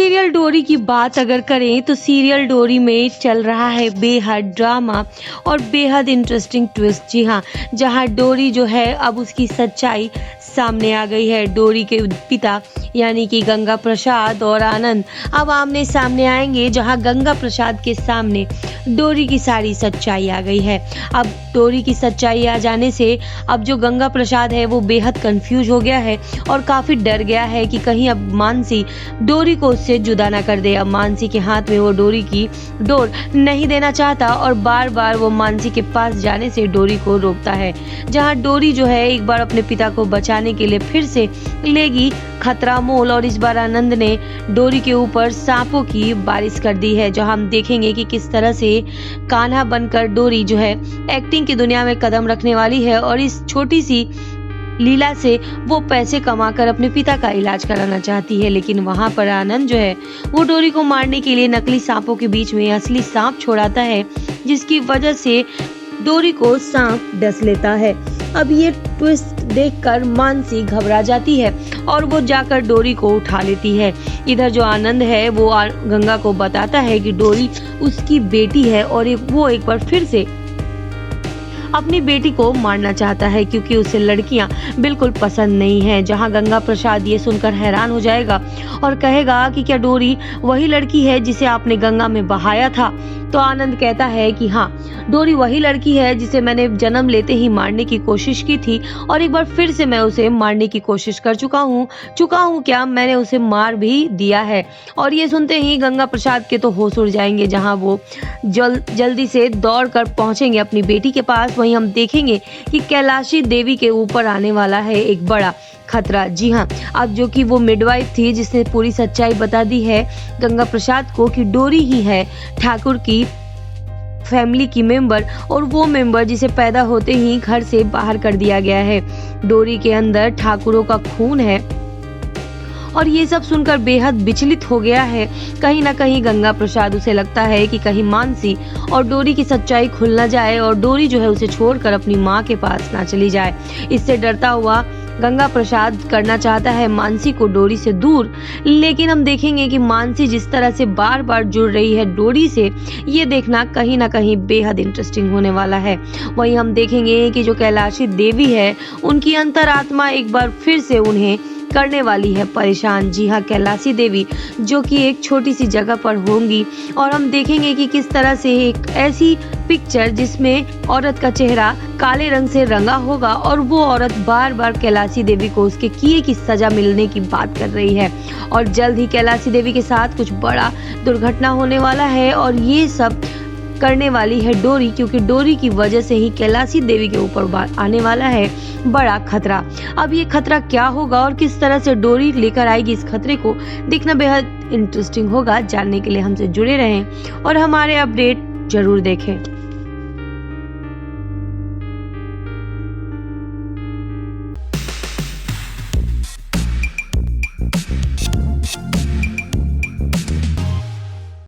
Serial डोरी की बात अगर करें तो सीरियल डोरी में चल रहा है बेहद ड्रामा और बेहद इंटरेस्टिंग ट्विस्ट। जी हाँ, जहाँ डोरी जो है अब उसकी सच्चाई सामने आ गई है। डोरी के पिता यानी कि गंगा प्रसाद और आनंद अब आमने सामने आएंगे, जहां गंगा प्रसाद के सामने डोरी की सारी सच्चाई आ गई है। अब डोरी की सच्चाई आ जाने से अब जो गंगा प्रसाद है वो बेहद कंफ्यूज हो गया है और काफी डर गया है कि कहीं अब मानसी डोरी को उससे जुदा ना कर दे। अब मानसी के हाथ में वो डोरी की डोर नहीं देना चाहता और बार बार वो मानसी के पास जाने से डोरी को रोकता है। जहां डोरी जो है एक बार अपने पिता को बचाने के लिए फिर से लेगी खतरा मोल और इस बार आनंद ने डोरी के ऊपर सांपों की बारिश कर दी है। जहां हम देखेंगे कि किस तरह से कान्हा बनकर डोरी जो है एक्टिंग की दुनिया में कदम रखने वाली है और इस छोटी सी लीला से वो पैसे कमाकर अपने पिता का इलाज कराना चाहती है। लेकिन वहां पर आनंद जो है वो डोरी को मारने के लिए नकली सांपों के बीच में असली सांप छोड़ाता है, जिसकी वजह से डोरी को सांप डस लेता है। अब ये ट्विस्ट देखकर मानसी घबरा जाती है और वो जाकर डोरी को उठा लेती है। इधर जो आनंद है वो गंगा को बताता है कि डोरी उसकी बेटी है और वो एक बार फिर से अपनी बेटी को मारना चाहता है क्योंकि उसे लड़कियां बिल्कुल पसंद नहीं है। जहां गंगा प्रसाद ये सुनकर हैरान हो जाएगा और कहेगा कि क्या डोरी वही लड़की है जिसे आपने गंगा में बहाया था? तो आनंद कहता है कि हाँ, डोरी वही लड़की है जिसे मैंने जन्म लेते ही मारने की कोशिश की थी और एक बार फिर से मैं उसे मारने की कोशिश कर चुका हूँ क्या मैंने उसे मार भी दिया है। और ये सुनते ही गंगा प्रसाद के तो होश उड़ जाएंगे, जहाँ वो जल्दी से दौड़कर पहुंचेंगे अपनी बेटी के पास। वहीं हम देखेंगे कि कैलाशी देवी के ऊपर आने वाला है एक बड़ा खतरा। जी हाँ, अब जो कि वो मिडवाइफ थी जिसने पूरी सच्चाई बता दी है गंगा प्रसाद को कि डोरी ही है ठाकुर की फैमिली की मेंबर और वो मेंबर जिसे पैदा होते ही घर से बाहर कर दिया गया है। डोरी के अंदर ठाकुरों का खून है और ये सब सुनकर बेहद विचलित हो गया है। कहीं ना कहीं गंगा प्रसाद उसे लगता है कि कहीं मानसी और डोरी की सच्चाई खुल ना जाए और डोरी जो है उसे छोड़कर अपनी माँ के पास ना चली जाए। इससे डरता हुआ गंगा प्रसाद करना चाहता है मानसी को डोरी से दूर, लेकिन हम देखेंगे कि मानसी जिस तरह से बार बार जुड़ रही है डोरी से, ये देखना कहीं ना कहीं बेहद इंटरेस्टिंग होने वाला है। वहीं हम देखेंगे कि जो कैलाशी देवी है उनकी अंतरात्मा एक बार फिर से उन्हें करने वाली है परेशान। जी हाँ, कैलाशी देवी जो कि एक छोटी सी जगह पर होंगी और हम देखेंगे कि किस तरह से एक ऐसी पिक्चर जिसमें औरत का चेहरा काले रंग से रंगा होगा और वो औरत बार बार कैलाशी देवी को उसके किए की सजा मिलने की बात कर रही है और जल्द ही कैलाशी देवी के साथ कुछ बड़ा दुर्घटना होने वाला है और ये सब करने वाली है डोरी, क्योंकि डोरी की वजह से ही कैलाशी देवी के ऊपर आने वाला है बड़ा खतरा। अब ये खतरा क्या होगा और किस तरह से डोरी लेकर आएगी इस खतरे को, देखना बेहद इंटरेस्टिंग होगा। जानने के लिए हमसे जुड़े रहें और हमारे अपडेट जरूर देखें।